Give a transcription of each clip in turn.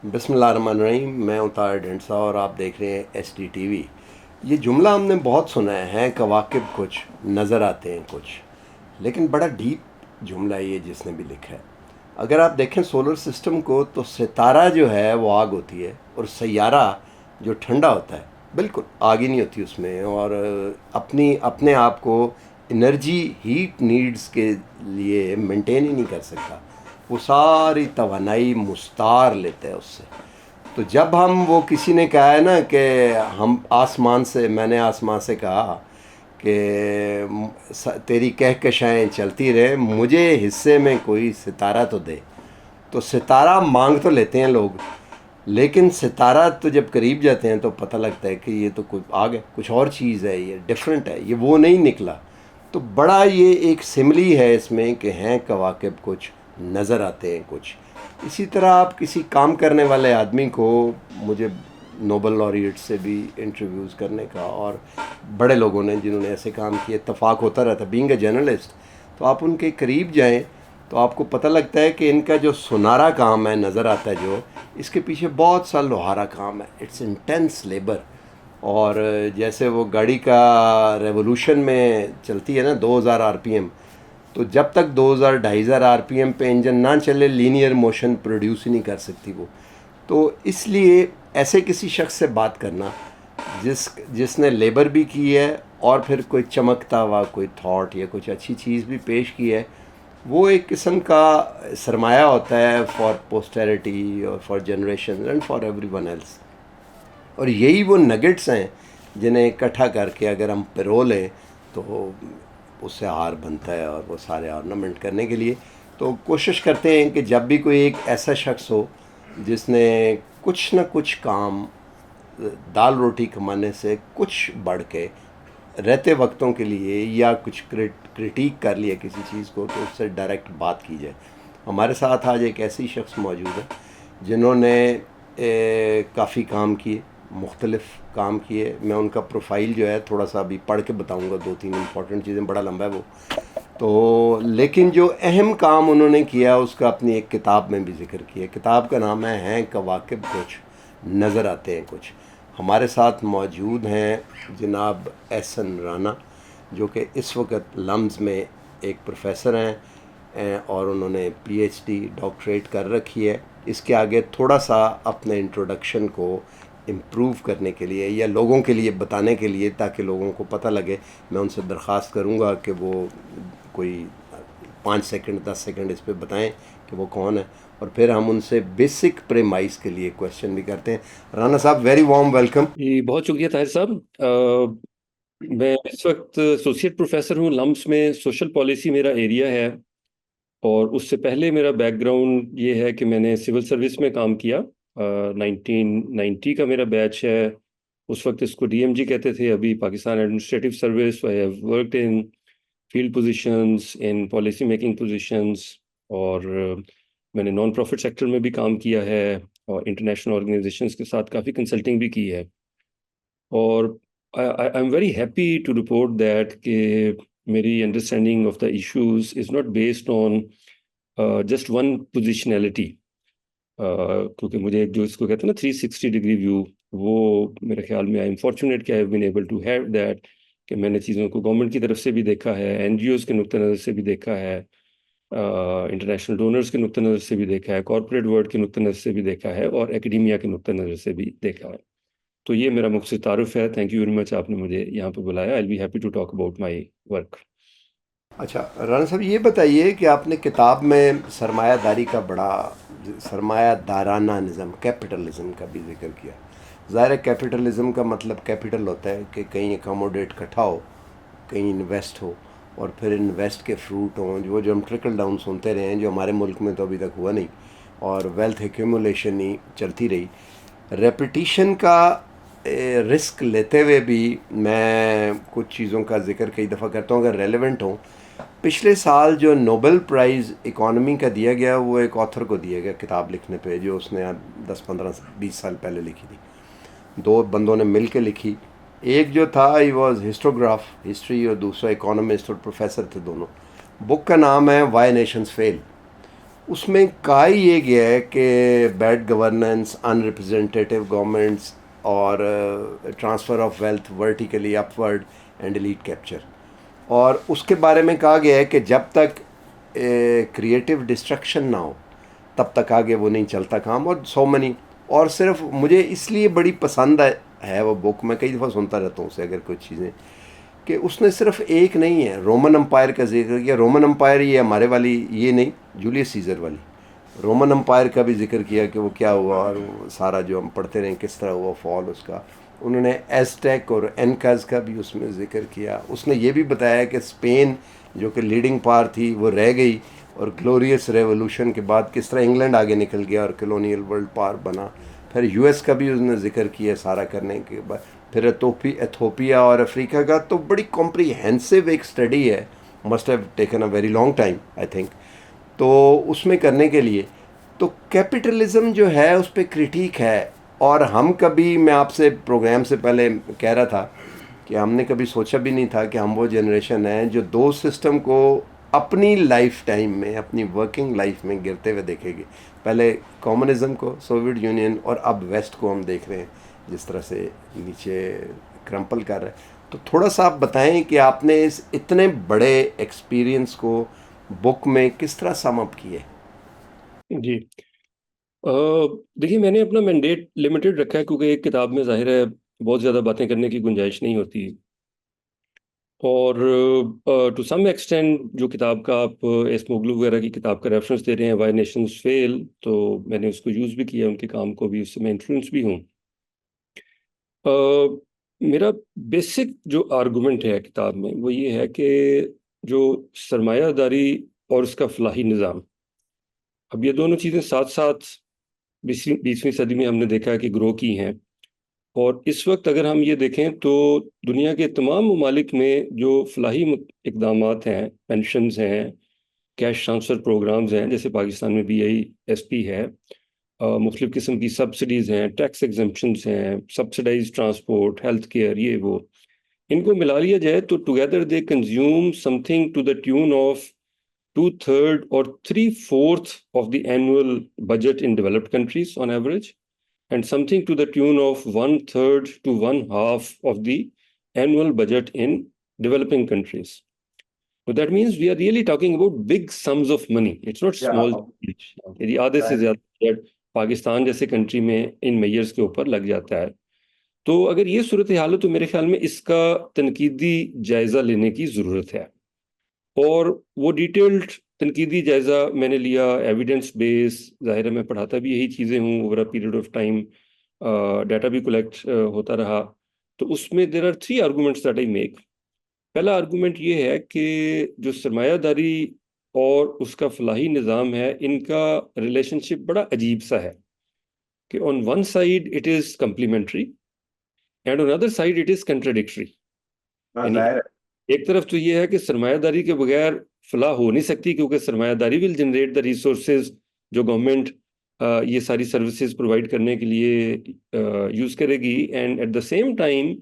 بسم اللہ الرحمن الرحیم. میں ہوں طاہر ڈھنڈسا اور آپ دیکھ رہے ہیں ایس ڈی ٹی وی. یہ جملہ ہم نے بہت سنا ہے کواکب کچھ نظر آتے ہیں کچھ، لیکن بڑا ڈیپ جملہ ہے یہ جس نے بھی لکھا ہے. اگر آپ دیکھیں سولر سسٹم کو تو ستارہ جو ہے وہ آگ ہوتی ہے، اور سیارہ جو ٹھنڈا ہوتا ہے بالکل آگ ہی نہیں ہوتی اس میں، اور اپنے آپ کو انرجی ہیٹ نیڈز کے لیے مینٹین ہی نہیں کر سکتا. وہ ساری توانائی مستعار لیتا ہے اس سے. تو جب وہ کسی نے کہا ہے نا کہ ہم میں نے آسمان سے کہا کہ تیری کہکشائیں چلتی رہے، مجھے حصے میں کوئی ستارہ تو دے. تو ستارہ مانگ تو لیتے ہیں لوگ، لیکن ستارہ تو جب قریب جاتے ہیں تو پتہ لگتا ہے کہ یہ تو کوئی آگ ہے، کچھ اور چیز ہے، یہ ڈیفرنٹ ہے، یہ وہ نہیں نکلا. تو بڑا یہ ایک سملی ہے اس میں کہ ہیں کواکب کچھ نظر آتے ہیں کچھ. اسی طرح آپ کسی کام کرنے والے آدمی کو، مجھے نوبل laureate سے بھی انٹرویوز کرنے کا اور بڑے لوگوں نے جنہوں نے ایسے کام کیے اتفاق ہوتا رہتا. بینگ اے جرنلسٹ تو آپ ان کے قریب جائیں تو آپ کو پتہ لگتا ہے کہ ان کا جو سنارا کام ہے نظر آتا ہے، جو اس کے پیچھے بہت سا لوہارا کام ہے. It's intensive labour. اور جیسے وہ گاڑی کا ریولوشن میں چلتی ہے نا 2000 RPM، تو جب تک 2000-2500 RPM پہ انجن نہ چلے لینئر موشن پروڈیوس ہی نہیں کر سکتی وہ. تو اس لیے ایسے کسی شخص سے بات کرنا جس نے لیبر بھی کی ہے اور پھر کوئی چمکتا ہوا کوئی تھاٹ یا کچھ اچھی چیز بھی پیش کی ہے، وہ ایک قسم کا سرمایہ ہوتا ہے فار پوسٹیریٹی اور for generation and for everyone else. اور یہی وہ نگٹس ہیں جنہیں اکٹھا کر کے اگر ہم پرو لیں تو اس سے ہار بنتا ہے، اور وہ سارے آرنامنٹ کرنے کے لیے تو کوشش کرتے ہیں کہ جب بھی کوئی ایک ایسا شخص ہو جس نے کچھ نہ کچھ کام دال روٹی کمانے سے کچھ بڑھ کے رہتے وقتوں کے لیے یا کچھ کرٹیک کر لیا کسی چیز کو، تو اس سے ڈائریکٹ بات کی جائے. ہمارے ساتھ آج ایک ایسی شخص موجود ہے جنہوں نے کافی کام کیے، مختلف کام کیے. میں ان کا پروفائل جو ہے تھوڑا سا ابھی پڑھ کے بتاؤں گا، 2-3 امپورٹنٹ چیزیں، بڑا لمبا ہے وہ تو. لیکن جو اہم کام انہوں نے کیا اس کا اپنی ایک کتاب میں بھی ذکر کیا. کتاب کا نام ہے ہیں کواکب کچھ نظر آتے ہیں کچھ. ہمارے ساتھ موجود ہیں جناب احسن رانا، جو کہ اس وقت لمز میں ایک پروفیسر ہیں اور انہوں نے PhD ڈاکٹریٹ کر رکھی ہے. اس کے آگے تھوڑا سا اپنے انٹروڈکشن کو امپروو کرنے کے لیے یا لوگوں کے لیے بتانے کے لیے تاکہ لوگوں کو پتہ لگے، میں ان سے درخواست کروں گا کہ وہ کوئی 5 سیکنڈ 10 سیکنڈ اس پہ بتائیں کہ وہ کون ہے، اور پھر ہم ان سے بیسک پریمائز کے لیے کویشچن بھی کرتے ہیں. رانا صاحب ویری وارم ویلکم. جی بہت شکریہ طاہر صاحب. میں اس وقت ایسوسیٹ پروفیسر ہوں لمس میں. سوشل پالیسی میرا ایریا ہے، اور اس سے پہلے میرا بیک گراؤنڈ یہ ہے کہ میں نے سول سروس میں کام کیا. 1990 کا میرا بیچ ہے. اس وقت اس کو DMG کہتے تھے، ابھی Pakistan administrative service. I have worked in field positions, in policy making positions، اور میں نے نان پروفٹ سیکٹر میں بھی کام کیا ہے، اور انٹرنیشنل آرگنائزیشنز کے ساتھ کافی کنسلٹنگ بھی کی ہے. اور I am very happy to report that کہ میری understanding of the issues is not based on just one positionality, کیونکہ مجھے جو اس کو کہتے ہیں نا 360 ڈگری ویو، وہ میرے خیال میں آئی ایم فارچونیٹ کہ I have been able to have that, کہ میں نے چیزوں کو گورنمنٹ کی طرف سے بھی دیکھا ہے، NGOs کے نقطہ نظر سے بھی دیکھا ہے، انٹرنیشنل ڈونرز کے نقطہ نظر سے بھی دیکھا ہے، کارپوریٹ ورلڈ کے نقطہ نظر سے بھی دیکھا ہے، اور ایکڈیمیا کے نقطہ نظر سے بھی دیکھا ہے. تو یہ میرا مختصر تعارف ہے. تھینک یو ویری مچ، آپ نے مجھے یہاں پہ بلایا. I will be happy to talk about my work. اچھا رانا صاحب یہ بتائیے کہ آپ نے کتاب میں سرمایہ داری کا بڑا سرمایہ دارانہ نظام کیپٹلزم کا بھی ذکر کیا. ظاہر ہے کیپٹلزم کا مطلب کیپٹل ہوتا ہے کہ کہیں اکاموڈیٹ اکٹھا ہو، کہیں انویسٹ ہو، اور پھر انویسٹ کے فروٹ ہوں جو ہم ٹرکل ڈاؤن سنتے رہے ہیں، جو ہمارے ملک میں تو ابھی تک ہوا نہیں، اور ویلتھ ایکیومولیشن ہی چلتی رہی. ریپیٹیشن کا رسک لیتے ہوئے بھی میں کچھ چیزوں کا ذکر کئی دفعہ کرتا ہوں اگر ریلیونٹ ہوں. پچھلے سال جو نوبل پرائز اکانومی کا دیا گیا وہ ایک آتھر کو دیا گیا کتاب لکھنے پہ، جو اس نے 10-15-20 سال پہلے لکھی تھی. 2 بندوں نے مل کے لکھی. ایک جو تھا ہی واز ہسٹوگراف ہسٹری، اور دوسرا اکانومسٹ اور پروفیسر تھے دونوں. بک کا نام ہے وائی نیشنز فیل. اس میں کہا ہی یہ گیا ہے کہ بیڈ گورننس، ان ریپرزنٹیٹیو گورنمنٹس، اور transfer of wealth vertically upward and elite capture. اور اس کے بارے میں کہا گیا ہے کہ جب تک کریٹو ڈسٹرکشن نہ ہو تب تک آگے وہ نہیں چلتا کام. اور سو منی، اور صرف مجھے اس لیے بڑی پسند ہے وہ بک، میں کئی دفعہ سنتا رہتا ہوں اسے اگر کوئی چیزیں، کہ اس نے صرف ایک نہیں ہے رومن امپائر کا ذکر کیا. رومن امپائر یہ ہمارے والی یہ نہیں، جولیس سیزر والی. رومن امپائر کا بھی ذکر کیا کہ وہ کیا ہوا، اور وہ سارا جو ہم پڑھتے رہے کس طرح ہوا فال اس کا. انہوں نے ایزٹیک اور انکاز کا بھی اس میں ذکر کیا. اس نے یہ بھی بتایا کہ اسپین جو کہ لیڈنگ پار تھی وہ رہ گئی، اور گلوریس ریولوشن کے بعد کس طرح انگلینڈ آگے نکل گیا اور کلونیل ورلڈ پار بنا. پھر یو ایس کا بھی اس نے ذکر کیا سارا کرنے کے بعد. پھر ایتھوپیا اور افریقہ کا. تو بڑی کمپریہنسو ایک اسٹڈی ہے، must have taken a very long time I think. تو اس میں کرنے کے لیے تو کیپٹلزم جو ہے اس پہ کریٹیک ہے. اور ہم کبھی، میں آپ سے پروگرام سے پہلے کہہ رہا تھا کہ ہم نے کبھی سوچا بھی نہیں تھا کہ ہم وہ جنریشن ہیں جو دو سسٹم کو اپنی لائف ٹائم میں، اپنی ورکنگ لائف میں گرتے ہوئے دیکھے گی. پہلے کمیونزم کو، سوویت یونین، اور اب ویسٹ کو ہم دیکھ رہے ہیں جس طرح سے نیچے کرمپل کر رہا ہے. تو تھوڑا سا آپ بتائیں کہ آپ نے اس اتنے بڑے ایکسپیرینس کو بک میں کس طرح سم اپ کیے؟ جی دیکھیے، میں نے اپنا مینڈیٹ لمیٹڈ رکھا ہے کیونکہ ایک کتاب میں ظاہر ہے بہت زیادہ باتیں کرنے کی گنجائش نہیں ہوتی. اور ٹو سم ایکسٹینٹ جو کتاب کا آپ ایس موگلو وغیرہ کی کتاب کا ریفرنس دے رہے ہیں، وائی نیشنز فیل، تو میں نے اس کو یوز بھی کیا، ان کے کام کو بھی، اس سے میں انفلوئنس بھی ہوں. میرا بیسک جو آرگومنٹ ہے کتاب میں وہ یہ ہے کہ جو سرمایہ داری اور اس کا فلاحی نظام، اب یہ دونوں چیزیں ساتھ ساتھ 20ویں صدی میں ہم نے دیکھا ہے کہ گرو کی ہیں. اور اس وقت اگر ہم یہ دیکھیں تو دنیا کے تمام ممالک میں جو فلاحی اقدامات ہیں، پینشنز ہیں، کیش ٹرانسفر پروگرامز ہیں، جیسے پاکستان میں بھی یہی ایس پی ہے، مختلف قسم کی سبسڈیز ہیں، ٹیکس ایگزمپشنز ہیں، سبسڈائز ٹرانسپورٹ، ہیلتھ کیئر، یہ وہ، ان کو ملا لیا جائے تو together they consume something to the tune of 2/3 or 3/4 of the annual budget in developed countries on average, and something to the tune of 1/3 to 1/2 of the annual budget in developing countries. So that means we are really talking about big sums of money. It's not small. یعنی آدھے سے زیادہ budget Pakistan جیسے country میں ان measures کے اوپر لگ جاتا ہے. تو اگر یہ صورتحال ہے تو میرے خیال میں اس کا تنقیدی جائزہ لینے کی ضرورت ہے. اور وہ ڈیٹیلڈ تنقیدی جائزہ میں نے لیا، ایویڈنس بیس. ظاہر ہے میں پڑھاتا بھی یہی چیزیں ہوں، over a period of time data بھی کلیکٹ ہوتا رہا. تو اس میں there are 3 arguments that I make. پہلا آرگومنٹ یہ ہے کہ جو سرمایہ داری اور اس کا فلاحی نظام ہے، ان کا ریلیشن شپ بڑا عجیب سا ہے کہ on one side it is complementary and on other side it is contradictory. یعنی ایک طرف تو یہ ہے کہ سرمایہ داری کے بغیر فلاح ہو نہیں سکتی، کیونکہ سرمایہ داری ول جنریٹ دا ریسورسز جو گورنمنٹ یہ ساری سروسز پرووائڈ کرنے کے لیے یوز کرے گی. And at the same time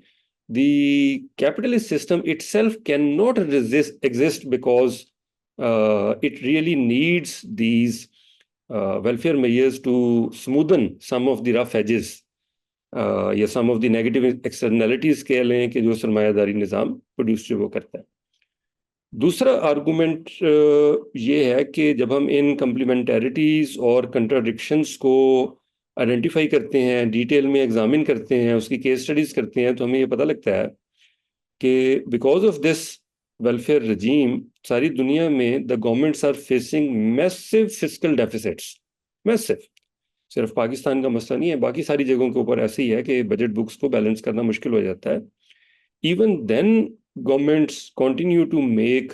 the capitalist system itself can not exist because it really needs these welfare measures to smoothen some of the rough edges یا some of the negative ایکسٹرنلٹیز کہہ لیں کہ جو سرمایہ داری نظام produce جو وہ کرتا ہے. دوسرا آرگومنٹ یہ ہے کہ جب ہم ان کمپلیمنٹیریٹیز اور کنٹراڈکشنز کو آئیڈینٹیفائی کرتے ہیں، ڈیٹیل میں ایگزامن کرتے ہیں، اس کی کیس اسٹڈیز کرتے ہیں، تو ہمیں یہ پتہ لگتا ہے کہ because of this welfare regime ساری دنیا میں the governments are facing massive fiscal deficits. Massive, صرف پاکستان کا مسئلہ نہیں ہے، باقی ساری جگہوں کے اوپر ایسے ہی ہے کہ بجٹ بکس کو بیلنس کرنا مشکل ہو جاتا ہے. Even then governments continue to make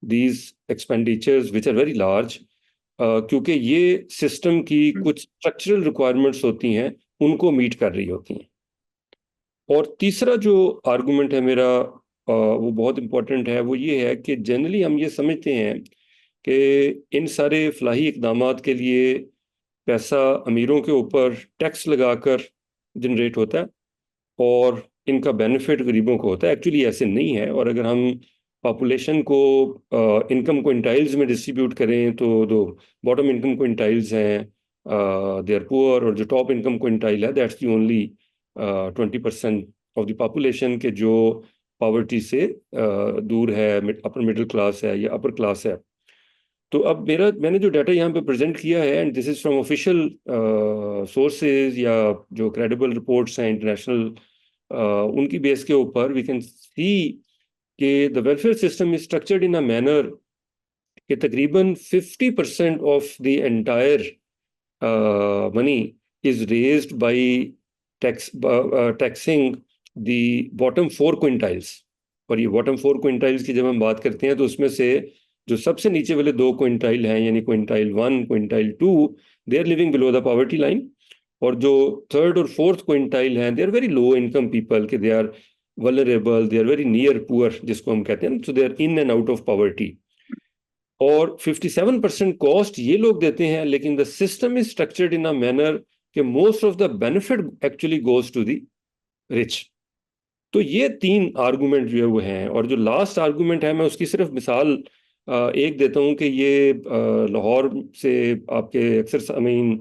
these expenditures which are very large کیونکہ یہ سسٹم کی کچھ اسٹرکچرل ریکوائرمنٹس ہوتی ہیں، ان کو میٹ کر رہی ہوتی ہیں. اور تیسرا جو آرگومنٹ ہے میرا وہ بہت امپورٹنٹ ہے، وہ یہ ہے کہ جنرلی ہم یہ سمجھتے ہیں کہ ان سارے فلاحی اقدامات کے لیے پیسہ امیروں کے اوپر ٹیکس لگا کر جنریٹ ہوتا ہے، اور ان کا بینیفٹ غریبوں کو ہوتا ہے. ایکچولی ایسے نہیں ہے. اور اگر ہم پاپولیشن کو انکم کوئنٹائلز میں ڈسٹریبیوٹ کریں تو دو باٹم انکم کوئنٹائلز ہیں دے آر پور, اور جو ٹاپ انکم کوئنٹائل ہے that's the only 20% of the population کے جو پاورٹی سے دور ہے, اپر مڈل کلاس ہے یا اپر کلاس ہے. تو اب میں نے جو ڈیٹا یہاں پہ پریزنٹ کیا ہے, and this is from official sources یا جو کریڈیبل رپورٹس ہیں انٹرنیشنل, ان کی بیس کے اوپر وی کین سی کہ the welfare system is structured in a manner کہ تقریباً 50% of the entire money is raised by taxing the bottom 4 quintiles. اور یہ باٹم 4 کوئنٹائلس کی جب ہم بات کرتے ہیں تو اس میں سے جو سب سے نیچے والے 2 کوئنٹائل ہیں, یعنی quintile 1 quintile 2, they are living below the poverty line. اور جو 3rd اور 4th کوئنٹائل ہیں they are very low income people, کہ they are vulnerable, they are very near poor جس کو ہم کہتے ہیں, so they are in and out of poverty. اور 57% کاسٹ یہ لوگ دیتے ہیں, لیکن the system is structured in a manner کہ most of the benefit actually goes to the rich. تو یہ 3 آرگومنٹ جو ہے وہ ہیں. اور جو لاسٹ آرگومنٹ ہے میں اس کی صرف مثال ایک دیتا ہوں کہ یہ لاہور سے آپ کے اکثر سامعین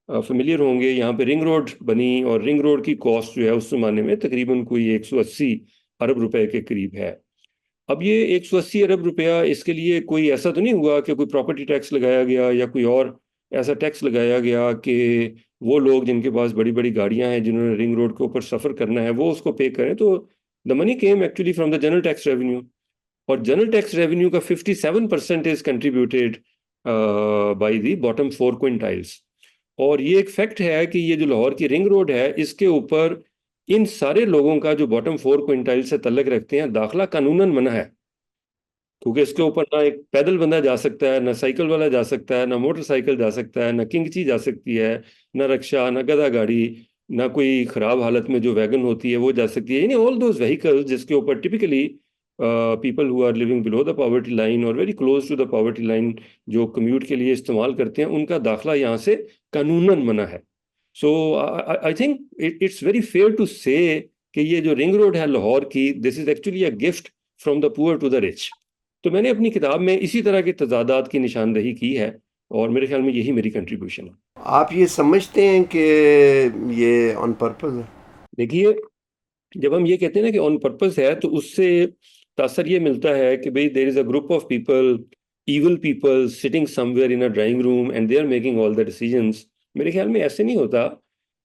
فیملیئر ہوں گے, یہاں پہ رنگ روڈ بنی, اور رنگ روڈ کی کاسٹ جو ہے اس زمانے میں تقریباً کوئی 180 ارب روپے کے قریب ہے. اب یہ 180 ارب روپیہ اس کے لیے کوئی ایسا تو نہیں ہوا کہ کوئی پراپرٹی ٹیکس لگایا گیا یا کوئی اور ایسا ٹیکس لگایا گیا کہ وہ لوگ جن کے پاس بڑی بڑی گاڑیاں ہیں, جنہوں نے رنگ روڈ کے اوپر سفر کرنا ہے, وہ اس کو پے کریں. تو the money came actually from the general tax revenue, اور جنرل ٹیکس ریونیو کا 57% is contributed by the bottom 4 quintiles. اور یہ ایک فیکٹ ہے کہ یہ جو لاہور کی رنگ روڈ ہے اس کے اوپر ان سارے لوگوں کا جو باٹم 4 کوئنٹائل سے تعلق رکھتے ہیں داخلہ قانوناً منع ہے, کیونکہ اس کے اوپر نہ ایک پیدل بندہ جا سکتا ہے, نہ سائیکل والا جا سکتا ہے, نہ موٹر سائیکل جا سکتا ہے, نہ کنگچی جا سکتی ہے, نہ رکشہ, نہ گدھا گاڑی, نہ کوئی خراب حالت میں جو ویگن ہوتی ہے وہ جا سکتی ہے. یعنی آل دوز وہیکل جس کے اوپر typically people who are living below the poverty line اور very close to the poverty line جو کمیوٹ کے لیے استعمال کرتے ہیں, ان کا داخلہ یہاں سے قانوناً منع ہے. So I think it's very fair to say کہ یہ جو رنگ روڈ ہے لاہور کی, this is actually a gift from the poor to the rich. تو میں نے اپنی کتاب میں اسی طرح کی تضادات کی نشاندہی کی ہے, اور میرے خیال میں یہی میری کنٹریبیوشن ہے. آپ یہ سمجھتے ہیں کہ یہ آن پرپز ہے؟ دیکھیے, جب ہم یہ کہتے ہیں نا کہ آن پرپز ہے, تو اس سے تاثر یہ ملتا ہے کہ بھئی there is a group of people, evil people sitting somewhere in a drawing room and they are making all the decisions. میرے خیال میں ایسے نہیں ہوتا,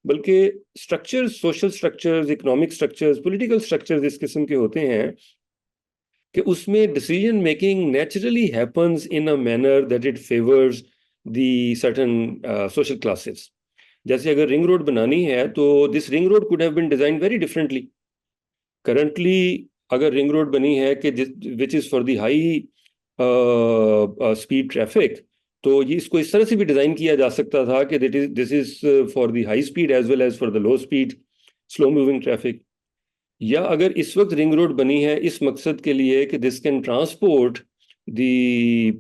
بلکہ structures, social structures, economic structures, political structures اس قسم کے ہوتے ہیں کہ اس میں decision making naturally happens in a manner that it favours the certain social classes. جیسے اگر رنگ روڈ بنانی ہے تو this ring road could have been designed very differently. Currently اگر رنگ روڈ بنی ہے کہ which is for the high speed traffic, تو یہ اس کو اس طرح سے بھی ڈیزائن کیا جا سکتا تھا کہ this is for the high speed as well as for the low speed slow moving traffic. یا اگر اس وقت رنگ روڈ بنی ہے اس مقصد کے لیے کہ this can transport the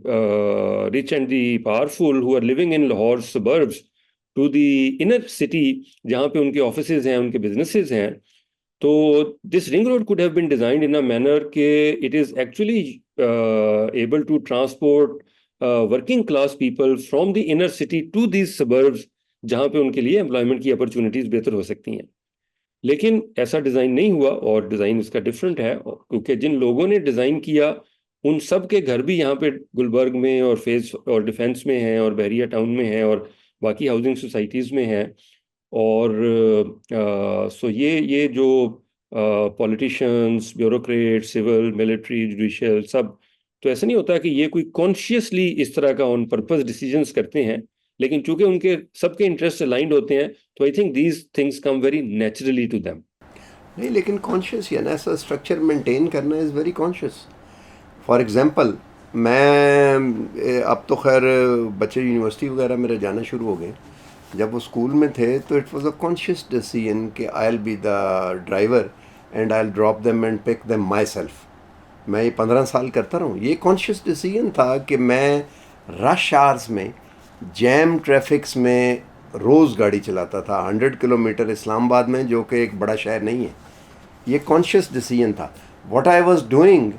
rich and the powerful who are living in Lahore suburbs to the inner city جہاں پہ ان کے آفیسز ہیں, ان کے بزنسز ہیں, تو this ring road could have been designed in a manner کہ it is actually able to transport working class people from the inner city to these suburbs جہاں پہ ان کے لیے امپلائمنٹ کی اپرچونیٹیز بہتر ہو سکتی ہیں. لیکن ایسا ڈیزائن نہیں ہوا, اور ڈیزائن اس کا ڈفرینٹ ہے, کیونکہ جن لوگوں نے ڈیزائن کیا ان سب کے گھر بھی یہاں پہ گلبرگ میں اور فیز اور ڈیفینس میں ہیں اور بحریہ ٹاؤن میں ہیں اور باقی ہاؤسنگ سوسائٹیز میں ہیں. اور سو یہ جو politicians, bureaucrat, civil, military, judicial, سب, تو ایسا نہیں ہوتا کہ یہ کوئی کانشیسلی اس طرح کا آن پرپز ڈیسیجنس کرتے ہیں, لیکن چونکہ ان کے سب کے انٹرسٹ الائنڈ ہوتے ہیں, تو I think these things come very naturally to them. نہیں, لیکن کانشیس یا نا ایسا اسٹرکچر مینٹین کرنا is very conscious. For example, میں اب تو خیر بچے یونیورسٹی وغیرہ میرے جانا شروع ہو گئے, جب وہ اسکول میں تھے تو it was a conscious decision کہ I will be the driver and I will drop them and pick them myself. میں یہ 15 سال کرتا رہا ہوں. یہ کانشیس ڈیسیژن تھا کہ میں رش آورس میں جیم ٹریفکس میں روز گاڑی چلاتا تھا 100 کلومیٹر اسلام آباد میں, جو کہ ایک بڑا شہر نہیں ہے. یہ کانشیس ڈیسیجن تھا واٹ آئی واز ڈوئنگ،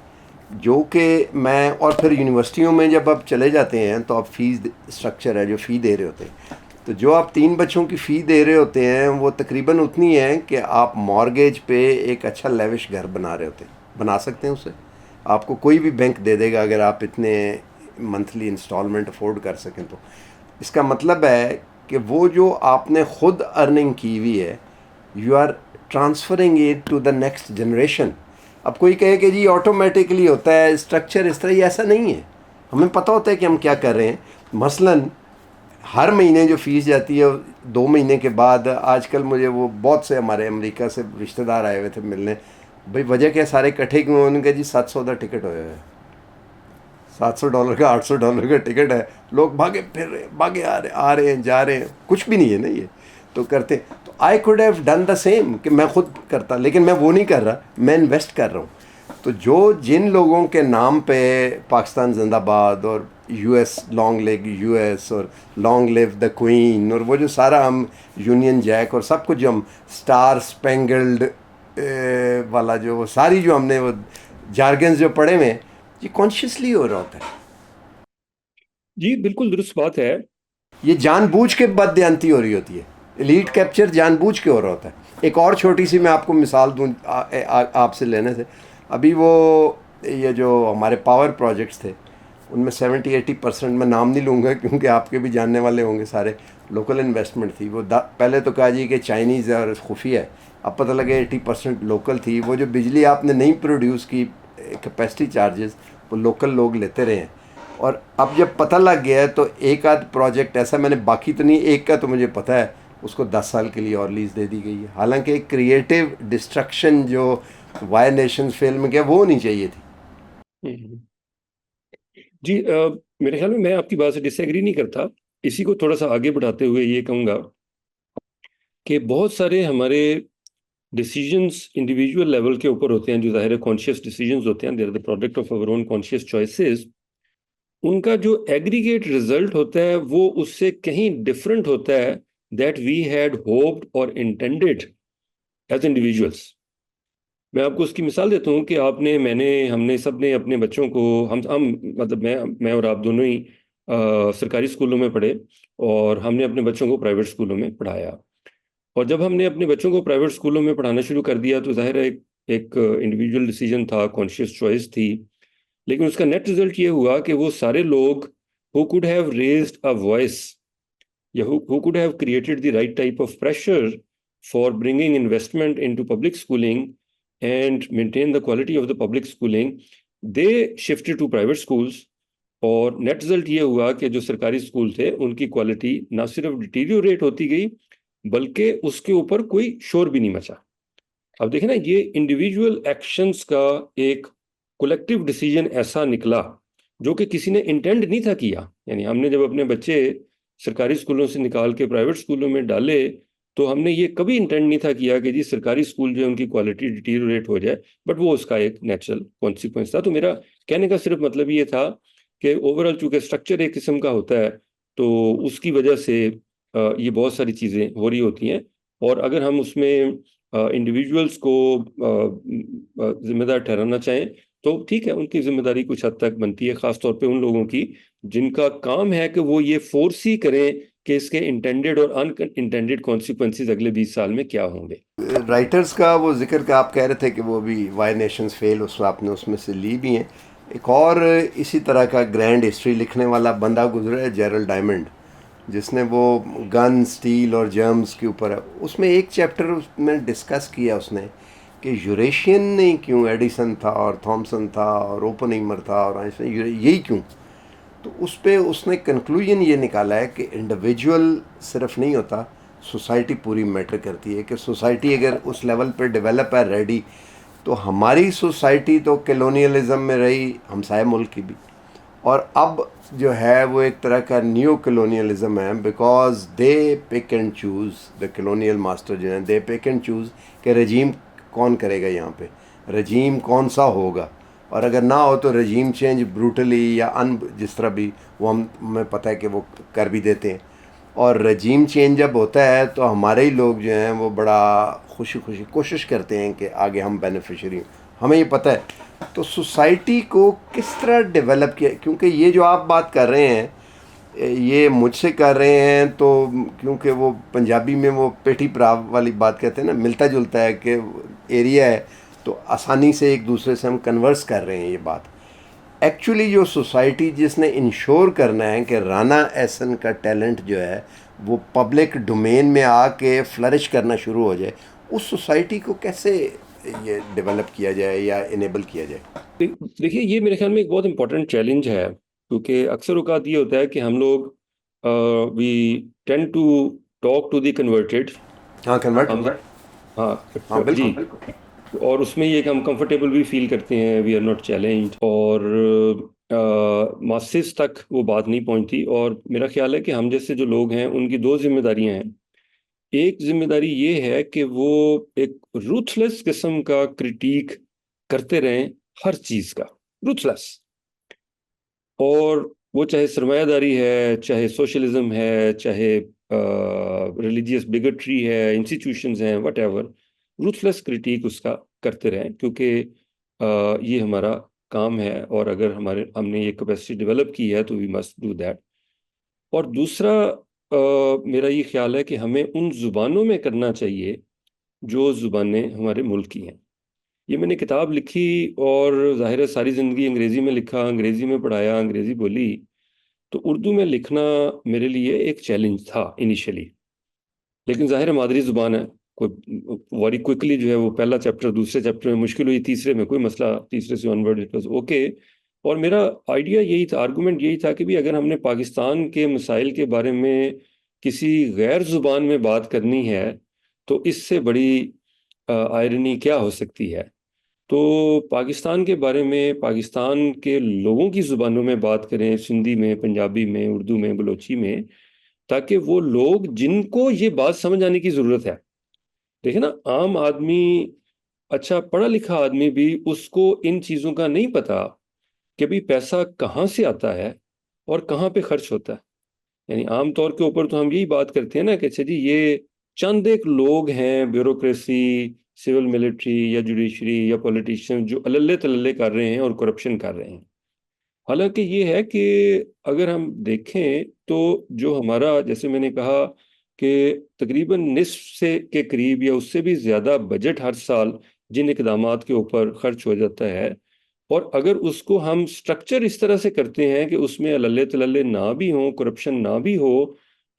جو کہ میں، اور پھر یونیورسٹیوں میں جب آپ چلے جاتے ہیں تو آپ فیس اسٹرکچر ہے جو فی دے رہے ہوتے ہیں، تو جو آپ 3 بچوں کی فی دے رہے ہوتے ہیں وہ تقریباً اتنی ہے کہ آپ مارگیج پہ ایک اچھا لیوش گھر بنا رہے ہوتے ہیں، بنا سکتے ہیں اسے، آپ کو کوئی بھی بینک دے دے گا اگر آپ اتنے منتھلی انسٹالمنٹ افورڈ کر سکیں تو۔ اس کا مطلب ہے کہ وہ جو آپ نے خود ارننگ کی ہوئی ہے، you are transferring it to the next generation. اب کوئی کہے کہ جی آٹومیٹکلی ہوتا ہے اسٹرکچر اس طرح، یہ ایسا نہیں ہے، ہمیں پتہ ہوتا ہے کہ ہم کیا کر رہے ہیں۔ مثلاً ہر مہینے جو فیس جاتی ہے 2 مہینے کے بعد، آج کل مجھے وہ بہت سے ہمارے امریکہ سے رشتہ دار آئے ہوئے تھے ملنے، بھائی وجہ کیا، سارے اکٹھے کیوں؟ انہوں نے کہا جی $700 کا ٹکٹ ہویا ہے، $700 کا، $800 کا ٹکٹ ہے، لوگ بھاگے پھر رہے ہیں، بھاگے آ رہے ہیں، جا رہے ہیں، کچھ بھی نہیں ہے نا یہ تو کرتے۔ تو I could have done the same کہ میں خود کرتا، لیکن میں وہ نہیں کر رہا، میں انویسٹ کر رہا ہوں۔ تو جو جن لوگوں کے نام پہ پاکستان زندہ باد اور یو ایس لانگ لیو یو ایس اور لانگ لیو دا کوئین اور وہ جو سارا ہم یونین جیک اور سب کچھ جو ہم اسٹار اسپینگلڈ والا جو وہ ساری جو ہم نے وہ جارگنز جو پڑھے ہوئے ہیں، یہ کانشیسلی ہو رہا ہوتا ہے۔ جی بالکل درست بات ہے۔ یہ جان بوجھ کے بد دیانتی ہو رہی ہوتی ہے، ایلیٹ کیپچر جان بوجھ کے ہو رہا ہوتا ہے۔ ایک اور چھوٹی سی میں آپ کو مثال دوں آپ سے لینے سے، ابھی وہ یہ جو ہمارے پاور پروجیکٹس تھے ان میں 70-80% میں نام نہیں لوں گا کیونکہ آپ کے بھی جاننے والے ہوں گے، سارے لوکل انویسٹمنٹ تھی۔ وہ پہلے تو کہا جی کہ چائنیز ہے اور خفیہ ہے، اب پتہ لگے 80% لوکل تھی۔ وہ جو بجلی آپ نے نہیں پروڈیوس کی کیپیسٹی چارجز وہ لوکل لوگ لیتے رہے ہیں، اور اب جب پتہ لگ گیا ہے تو ایک آدھ پروجیکٹ ایسا، میں نے باقی تو نہیں، ایک کا تو مجھے پتہ ہے اس کو 10 سال کے لیے اور لیز دے دی گئی ہے، حالانکہ ایک کریٹیو ڈسٹرکشن جو وائی نیشنز فلم میں کیا وہ ہونی چاہیے تھی۔ جی میرے خیال میں آپ کی بات سے ڈس ایگری نہیں کرتا، اسی کو تھوڑا سا آگے بڑھاتے ہوئے یہ کہوں گا کہ بہت سارے ہمارے ڈیسیجنس انڈیویجول لیول کے اوپر ہوتے ہیں، جو ظاہر کانشیس ڈیسیجنز ہوتے ہیں، they are the product of our own conscious choices. ان کا جو ایگریگیٹ رزلٹ ہوتا ہے وہ اس سے کہیں ڈفرینٹ ہوتا ہے دیٹ وی ہیڈ ہوپڈ اور انٹینڈیڈ ایز انڈیویجولس۔ میں آپ کو اس کی مثال دیتا ہوں کہ ہم نے سب نے اپنے بچوں کو، ہم مطلب میں اور آپ دونوں ہی سرکاری اسکولوں میں پڑھے، اور ہم نے اپنے بچوں کو پرائیویٹ اسکولوں میں پڑھایا۔ اور جب ہم نے اپنے بچوں کو پرائیویٹ اسکولوں میں پڑھانا شروع کر دیا تو ظاہر ہے ایک انڈیویجول ڈیسیجن تھا، کانشیس چوائس تھی، لیکن اس کا نیٹ رزلٹ یہ ہوا کہ وہ سارے لوگ who could have raised a voice یا who could have created the right type of pressure for bringing investment into public schooling and maintain the quality of the public schooling, they shifted to private schools۔ اور net result یہ ہوا کہ جو سرکاری school تھے ان کی quality نہ صرف ڈیٹیریوریٹ ہوتی گئی بلکہ اس کے اوپر کوئی شور بھی نہیں مچا۔ اب دیکھیں نا، یہ انڈیویجول ایکشنز کا ایک کولیکٹیو ڈیسیجن ایسا نکلا جو کہ کسی نے انٹینڈ نہیں تھا کیا۔ یعنی ہم نے جب اپنے بچے سرکاری اسکولوں سے نکال کے پرائیویٹ اسکولوں میں ڈالے تو ہم نے یہ کبھی انٹینڈ نہیں تھا کیا کہ جی سرکاری اسکول جو ہے ان کی کوالٹی ڈیٹیریوریٹ ہو جائے، بٹ وہ اس کا ایک نیچرل کانسیکوینس تھا۔ تو میرا کہنے کا صرف مطلب یہ تھا کہ اوورآل چونکہ اسٹرکچر ایک قسم کا ہوتا ہے تو اس کی وجہ سے یہ بہت ساری چیزیں ہو رہی ہوتی ہیں، اور اگر ہم اس میں انڈیویجولس کو ذمہ دار ٹھہرانا چاہیں تو ٹھیک ہے، ان کی ذمہ داری کچھ حد تک بنتی ہے، خاص طور پہ ان لوگوں کی جن کا کام ہے کہ وہ یہ فورس ہی کریں کہ اس کے انٹینڈیڈ اور ان انٹینڈیڈ کانسیکوینسز اگلے 20 سال میں کیا ہوں گے۔ رائٹرز کا وہ ذکر کا آپ کہہ رہے تھے کہ وہ بھی وائی نیشنز فیل، اس آپ نے اس میں سے لی بھی ہیں۔ ایک اور اسی طرح کا گرینڈ ہسٹری لکھنے والا بندہ گزرا ہے، جیرل ڈائمنڈ، جس نے وہ گن، سٹیل اور جرمز کے اوپر، اس میں ایک چیپٹر اس میں ڈسکس کیا اس نے کہ یوریشین نہیں کیوں، ایڈیسن تھا اور تھامسن تھا اور اوپنہیمر تھا اور یہی کیوں؟ تو اس پہ اس نے کنکلوژن یہ نکالا ہے کہ انڈیویجول صرف نہیں ہوتا، سوسائٹی پوری میٹر کرتی ہے، کہ سوسائٹی اگر اس لیول پہ ڈیولپ ہے ریڈی، تو ہماری سوسائٹی تو کلونیلزم میں رہی، ہمسائے ملک کی بھی، اور اب جو ہے وہ ایک طرح کا نیو کلونیلزم ہے، because they pick and choose, the colonial master جو ہیں دے پک اینڈ چوز کہ رجیم کون کرے گا، یہاں پہ رجیم کون سا ہوگا، اور اگر نہ ہو تو رجیم چینج بروٹلی یا جس طرح بھی وہ ہمیں پتہ ہے کہ وہ کر بھی دیتے ہیں۔ اور رجیم چینج جب ہوتا ہے تو ہمارے ہی لوگ جو ہیں وہ بڑا خوشی خوشی کوشش کرتے ہیں کہ آگے ہم بینیفیشری ہوں، ہمیں یہ پتہ ہے. تو سوسائٹی کو کس طرح ڈیولپ کیا، کیونکہ یہ جو آپ بات کر رہے ہیں یہ مجھ سے کر رہے ہیں تو کیونکہ وہ پنجابی میں وہ پیٹھی پراو والی بات کہتے ہیں نا، ملتا جلتا ہے کہ ایریا ہے تو آسانی سے ایک دوسرے سے ہم کنورس کر رہے ہیں. یہ بات ایکچولی جو سوسائٹی جس نے انشور کرنا ہے کہ رانا احسن کا ٹیلنٹ جو ہے وہ پبلک ڈومین میں آ کے فلرش کرنا شروع ہو جائے، اس سوسائٹی کو کیسے یہ ڈیولپ کیا جائے یا انیبل کیا جائے؟ دیکھیے یہ میرے خیال میں ایک بہت امپورٹنٹ چیلنج ہے، کیونکہ اکثر اوقات یہ ہوتا ہے کہ ہم لوگ we tend to talk to the converted. ہاں کنورٹ. ہاں ہاں جی، بالکل. اور اس میں یہ کہ ہم کمفرٹیبل بھی فیل کرتے ہیں، وی آر ناٹ چیلنجڈ، اور ماسز تک وہ بات نہیں پہنچتی. اور میرا خیال ہے کہ ہم جیسے جو لوگ ہیں ان کی دو ذمہ داریاں ہیں. ایک ذمہ داری یہ ہے کہ وہ ایک روتھلیس قسم کا کرٹیک کرتے رہیں ہر چیز کا، روتھلیس. اور وہ چاہے سرمایہ داری ہے، چاہے سوشلزم ہے، چاہے ریلیجیس بگٹری ہے، انسٹیٹیوشنز ہیں، وٹ ایور، روتھلیس کرٹیک اس کا کرتے رہیں، کیونکہ یہ ہمارا کام ہے. اور اگر ہم نے یہ کیپیسٹی ڈیولپ کی ہے تو وی مسٹ ڈو دیٹ. اور دوسرا میرا یہ خیال ہے کہ ہمیں ان زبانوں میں کرنا چاہیے جو زبانیں ہمارے ملک کی ہیں. یہ میں نے کتاب لکھی اور ظاہر ہے ساری زندگی انگریزی میں لکھا، انگریزی میں پڑھایا، انگریزی بولی، تو اردو میں لکھنا میرے لیے ایک چیلنج تھا انیشلی. لیکن ظاہر مادری زبان ہے، کوئی ویری کوئکلی جو ہے وہ پہلا چیپٹر دوسرے چیپٹر میں مشکل ہوئی، تیسرے میں کوئی مسئلہ، تیسرے سے آنورڈ اٹ واز اوکے. اور میرا آئیڈیا یہی تھا، آرگومنٹ یہی تھا کہ بھی اگر ہم نے پاکستان کے مسائل کے بارے میں کسی غیر زبان میں بات کرنی ہے تو اس سے بڑی آئرنی کیا ہو سکتی ہے. تو پاکستان کے بارے میں پاکستان کے لوگوں کی زبانوں میں بات کریں، سندھی میں، پنجابی میں، اردو میں، بلوچی میں، تاکہ وہ لوگ جن کو یہ بات سمجھ آنے کی ضرورت ہے. دیکھیں نا، عام آدمی، اچھا پڑھا لکھا آدمی بھی اس کو ان چیزوں کا نہیں پتا کہ بھی پیسہ کہاں سے آتا ہے اور کہاں پہ خرچ ہوتا ہے. یعنی عام طور کے اوپر تو ہم یہی بات کرتے ہیں نا کہ اچھا جی یہ چند ایک لوگ ہیں، بیوروکریسی، سول ملٹری یا جوڈیشری یا پولیٹیشین، جو اللہ تللے کر رہے ہیں اور کرپشن کر رہے ہیں. حالانکہ یہ ہے کہ اگر ہم دیکھیں تو جو ہمارا، جیسے میں نے کہا کہ تقریباً نصف سے کے قریب یا اس سے بھی زیادہ بجٹ ہر سال جن اقدامات کے اوپر خرچ ہو جاتا ہے، اور اگر اس کو ہم سٹرکچر اس طرح سے کرتے ہیں کہ اس میں اللہ تللے نہ بھی ہوں، کرپشن نہ بھی ہو،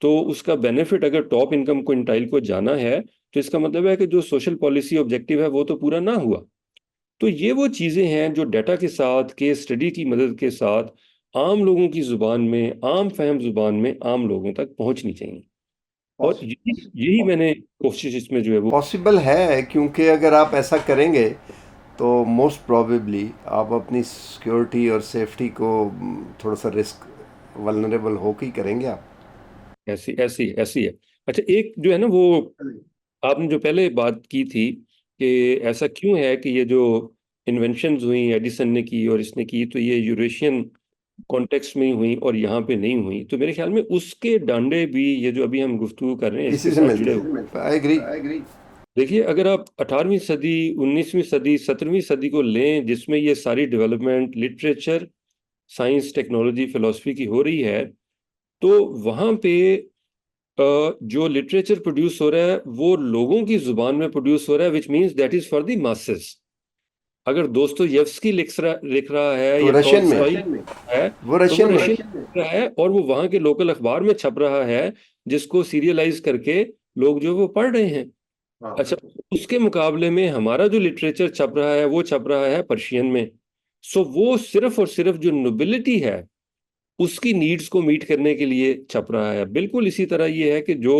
تو اس کا بینیفٹ اگر ٹاپ انکم کوئنٹائل کو جانا ہے تو اس کا مطلب ہے کہ جو سوشل پالیسی آبجیکٹیو ہے وہ تو پورا نہ ہوا. تو یہ وہ چیزیں ہیں جو ڈیٹا کے ساتھ، کیس اسٹڈی کی مدد کے ساتھ، عام لوگوں کی زبان میں، عام فہم زبان میں عام لوگوں تک پہنچنی چاہیے. اور یہی میں نے کوشش اس میں جو ہے وہ پاسبل ہے، کیونکہ اگر آپ ایسا کریں گے تو موسٹ پروبیبلی آپ اپنی سیکیورٹی اور سیفٹی کو تھوڑا سا رسک ولنریبل ہو کے ہی کریں گے آپ. ایسی ہے. اچھا ایک جو ہے نا وہ آپ نے جو پہلے بات کی تھی کہ ایسا کیوں ہے کہ یہ جو انوینشنز ہوئیں ایڈیسن نے کی اور اس نے کی تو یہ یوریشین کانٹیکس میں ہوئی اور یہاں پہ نہیں ہوئی، تو میرے خیال میں اس کے ڈانڈے بھی یہ جو ابھی ہم گفتگو کر رہے ہیں اس کے اسی سے ساتھ ملتے جڑے ہوئے. ہیں. I agree. دیکھیے اگر آپ 18ویں صدی، 19ویں صدی، 17ویں صدی کو لیں جس میں یہ ساری ڈیولپمنٹ لٹریچر، سائنس، ٹیکنالوجی، فلسفی کی ہو رہی ہے، تو وہاں پہ جو لٹریچر پروڈیوس ہو رہا ہے وہ لوگوں کی زبان میں پروڈیوس ہو رہا ہے، which means that is for the masses. اگر دوستویفسکی لکھ رہا ہے تو یا رشین میں ٹالسٹائی ہے وہ تو وہ رشین میں رشین لکھ رہا ہے اور وہ وہاں کے لوکل اخبار میں چھپ رہا ہے جس کو سیریلائز کر کے لوگ جو وہ پڑھ رہے ہیں. اچھا اس کے مقابلے میں ہمارا جو لٹریچر چھپ رہا ہے وہ چھپ رہا ہے پرشین میں. سو وہ صرف اور صرف جو نوبلٹی ہے اس کی نیڈز کو میٹ کرنے کے لیے چھپ رہا ہے. بالکل اسی طرح یہ ہے کہ جو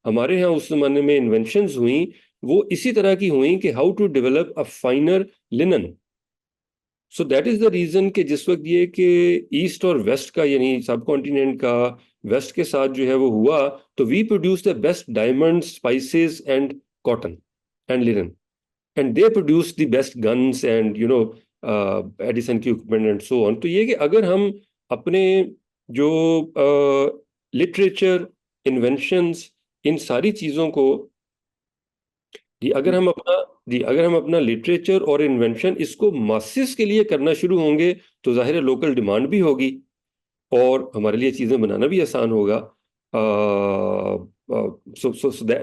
ہمارے ہاں اس زمانے میں انوینشنز ہوئیں وہ اسی طرح کی ہوئیں کہ how to develop a finer linen. So that is the reason کہ جس وقت یہ کہ ایسٹ اور ویسٹ کا، یعنی سب کانٹیننٹ کا ویسٹ کے ساتھ جو ہے وہ ہوا، تو we produce the best diamond, spices and cotton and linen, and they produce the best guns and Edison کی اکوپمنٹ اینڈ سو آن. تو یہ کہ اگر ہم اپنے جو لٹریچر، انوینشنز، ان ساری چیزوں کو اگر ہم اپنا لٹریچر اور انوینشن اس کو ماسز کے لیے کرنا شروع ہوں گے تو ظاہر ہے لوکل ڈیمانڈ بھی ہوگی اور ہمارے لیے چیزیں بنانا بھی آسان ہوگا.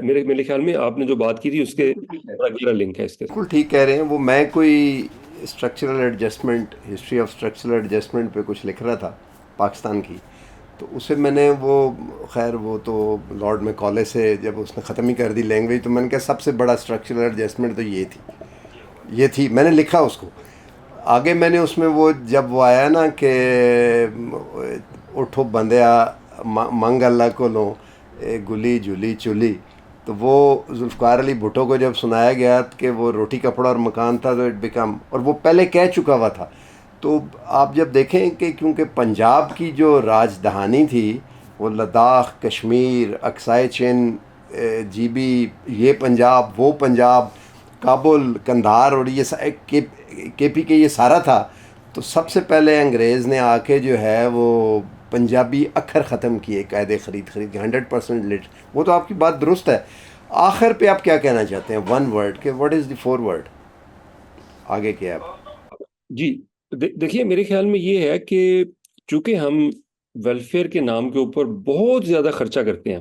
میرے خیال میں آپ نے جو بات کی تھی اس کے بڑا گہرا لنک ہے اس کے. بالکل ٹھیک کہہ رہے ہیں. وہ میں کوئی structural adjustment, history of structural adjustment پہ کچھ لکھ رہا تھا پاکستان کی، تو اسے میں نے وہ خیر وہ تو لارڈ میکالے سے جب اس نے ختم ہی کر دی لینگویج، تو میں نے کہا سب سے بڑا اسٹرکچرل ایڈجسٹمنٹ تو یہ تھی. میں نے لکھا اس کو آگے. میں نے اس میں وہ جب وہ آیا نا کہ اٹھو بندیا منگ اللہ کو لو گلی جلی چلی، تو وہ ذوالفقار علی بھٹو کو جب سنایا گیا کہ وہ روٹی کپڑا اور مکان تھا تو اٹ بیکم، اور وہ پہلے کہہ چکا ہوا تھا. تو آپ جب دیکھیں کہ کیونکہ پنجاب کی جو راجدھانی تھی وہ لداخ، کشمیر، اکسائے چین، جی بی، یہ پنجاب وہ پنجاب، کابل، قندھار اور یہ کے پی کے یہ سارا تھا. تو سب سے پہلے انگریز نے آ کے جو ہے وہ پنجابی اکھر ختم کیے قاعدے خرید کے 100% لٹ. وہ تو آپ کی بات درست ہے. آخر پہ آپ کیا کہنا چاہتے ہیں ون ورڈ کہ what is the four word آگے کیا آپ؟ جی دیکھیے، میرے خیال میں یہ ہے کہ چونکہ ہم ویلفیئر کے نام کے اوپر بہت زیادہ خرچہ کرتے ہیں،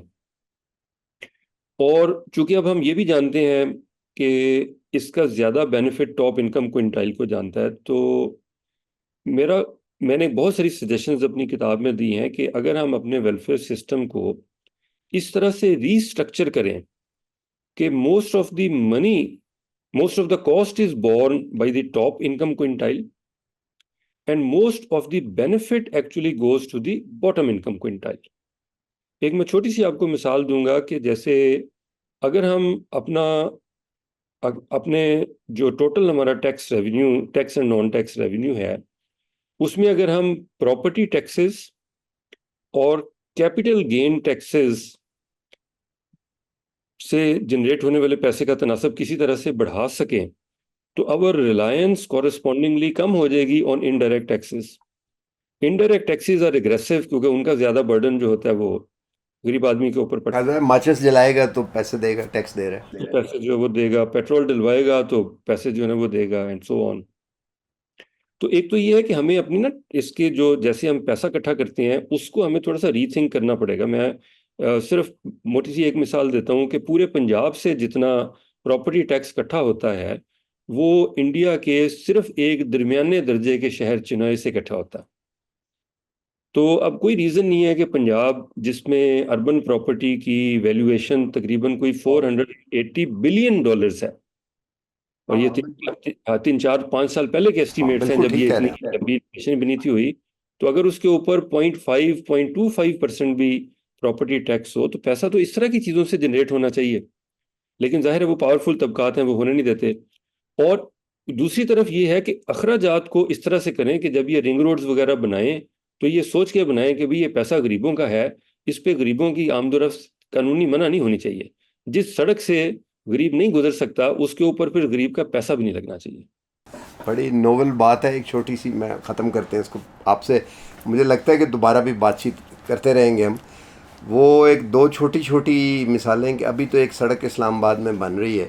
اور چونکہ اب ہم یہ بھی جانتے ہیں کہ اس کا زیادہ بینیفٹ ٹاپ انکم کوئنٹائل کو جانتا ہے، تو میں نے بہت ساری سجیشنز اپنی کتاب میں دی ہیں کہ اگر ہم اپنے ویلفیئر سسٹم کو اس طرح سے ری اسٹرکچر کریں کہ most of the cost is borne by the top income quintile and most of the benefit actually goes to the bottom income quintile. ایک میں چھوٹی سی آپ کو مثال دوں گا کہ جیسے اگر ہم اپنے جو ٹوٹل ہمارا tax and non tax revenue ہے، اس میں اگر ہم پراپرٹی ٹیکسز اور کیپٹل گین ٹیکسز سے جنریٹ ہونے والے پیسے کا تناسب کسی طرح سے بڑھا سکیں تو اور ریلائنس کورسپونڈنگلی کم ہو جائے گی on indirect taxes. Indirect taxes are regressive کیونکہ ان کا زیادہ برڈن جو ہوتا ہے وہ غریب آدمی کے اوپر پڑتا ہے. ماچس جلائے گا تو پیسے دے گا، ٹیکس دے رہا ہے، پیسے جو وہ دے گا، پیٹرول ڈلوائے گا تو پیسے جو ہے وہ دے گا، اینڈ سو آن. تو ایک تو یہ ہے کہ ہمیں اپنی اس کے جو جیسے ہم پیسہ اکٹھا کرتے ہیں اس کو ہمیں تھوڑا سا ری تھنک کرنا پڑے گا. میں صرف موٹی سی ایک مثال دیتا ہوں کہ پورے پنجاب سے جتنا پراپرٹی ٹیکس اکٹھا ہوتا ہے وہ انڈیا کے صرف ایک درمیانے درجے کے شہر چنئی سے اکٹھا ہوتا ہے. تو اب کوئی ریزن نہیں ہے کہ پنجاب جس میں اربن پراپرٹی کی ویلیویشن تقریباً کوئی $480 بلین ہے، اور یہ 3-4-5 سال پہلے کے ایسٹیمیٹس ہیں جب یہ اتنی بنی تھی ہوئی، تو اگر اس کے اوپر 0.25% بھی پراپرٹی ٹیکس ہو تو پیسہ تو اس طرح کی چیزوں سے جنریٹ ہونا چاہیے. لیکن ظاہر ہے وہ پاورفل طبقات ہیں، وہ ہونے نہیں دیتے. اور دوسری طرف یہ ہے کہ اخراجات کو اس طرح سے کریں کہ جب یہ رنگ روڈز وغیرہ بنائیں تو یہ سوچ کے بنائیں کہ یہ پیسہ غریبوں کا ہے، اس پہ غریبوں کی آمد و رفت قانونی منع نہیں ہونی چاہیے. جس سڑک سے غریب نہیں گزر سکتا اس کے اوپر پھر غریب کا پیسہ بھی نہیں لگنا چاہیے. بڑی نوول بات ہے. ایک چھوٹی سی میں ختم کرتے ہیں اس کو آپ سے. مجھے لگتا ہے کہ دوبارہ بھی بات چیت کرتے رہیں گے ہم. وہ ایک دو چھوٹی مثالیں کہ ابھی تو ایک سڑک اسلام آباد میں بن رہی ہے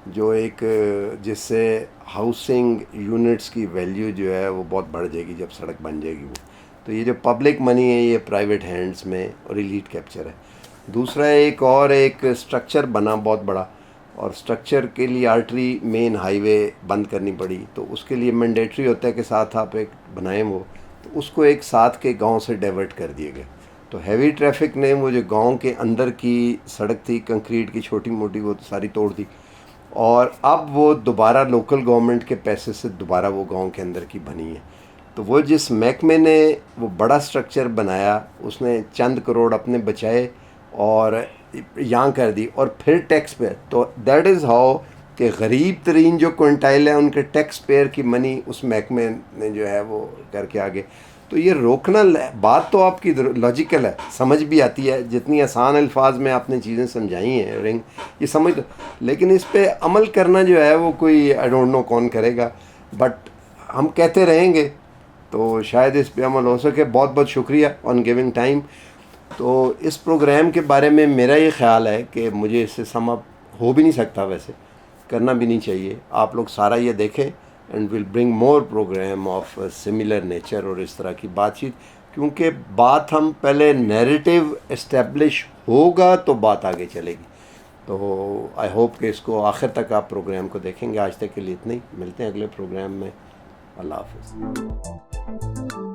جو ایک جس سے ہاؤسنگ یونٹس کی ویلیو جو ہے وہ بہت بڑھ جائے گی جب سڑک بن جائے گی. وہ تو یہ جو پبلک منی ہے یہ پرائیویٹ ہینڈز میں اور ایلیٹ کیپچر ہے. دوسرا ایک اسٹرکچر بنا بہت بڑا، اور اسٹرکچر کے لیے آرٹری مین ہائی وے بند کرنی پڑی، تو اس کے لیے مینڈیٹری ہوتا ہے کہ ساتھ آپ ایک بنائیں وہ، تو اس کو ایک ساتھ کے گاؤں سے ڈائیورٹ کر دیے گئے. تو ہیوی ٹریفک نے وہ جو گاؤں کے اندر کی سڑک تھی کنکریٹ کی چھوٹی موٹی وہ ساری توڑ دی، اور اب وہ دوبارہ لوکل گورنمنٹ کے پیسے سے دوبارہ وہ گاؤں کے اندر کی بنی ہے. تو وہ جس محکمے نے وہ بڑا سٹرکچر بنایا اس نے چند کروڑ اپنے بچائے اور یہاں کر دی، اور پھر ٹیکس پے. تو دیٹ از ہاؤ کہ غریب ترین جو کوئنٹائل ہیں ان کے ٹیکس پیئر کی منی اس محکمے نے جو ہے وہ کر کے آگے. تو یہ روکنا، بات تو آپ کی لاجیکل ہے، سمجھ بھی آتی ہے، جتنی آسان الفاظ میں آپ نے چیزیں سمجھائی ہیں یہ سمجھ، لیکن اس پہ عمل کرنا جو ہے وہ کوئی آئی ڈونٹ نو کون کرے گا، بٹ ہم کہتے رہیں گے تو شاید اس پہ عمل ہو سکے. بہت بہت شکریہ آن گیونگ ٹائم. تو اس پروگرام کے بارے میں میرا یہ خیال ہے کہ مجھے اس سے سم اپ ہو بھی نہیں سکتا، ویسے کرنا بھی نہیں چاہیے. آپ لوگ سارا یہ دیکھیں and will bring more program of similar nature اور اس طرح کی بات چیت، کیونکہ بات ہم پہلے نیریٹیو اسٹیبلش ہوگا تو بات آگے چلے گی. تو آئی ہوپ کہ اس کو آخر تک آپ پروگرام کو دیکھیں گے. آج تک کے لیے اتنا ہی، ملتے ہیں اگلے پروگرام میں. اللہ حافظ.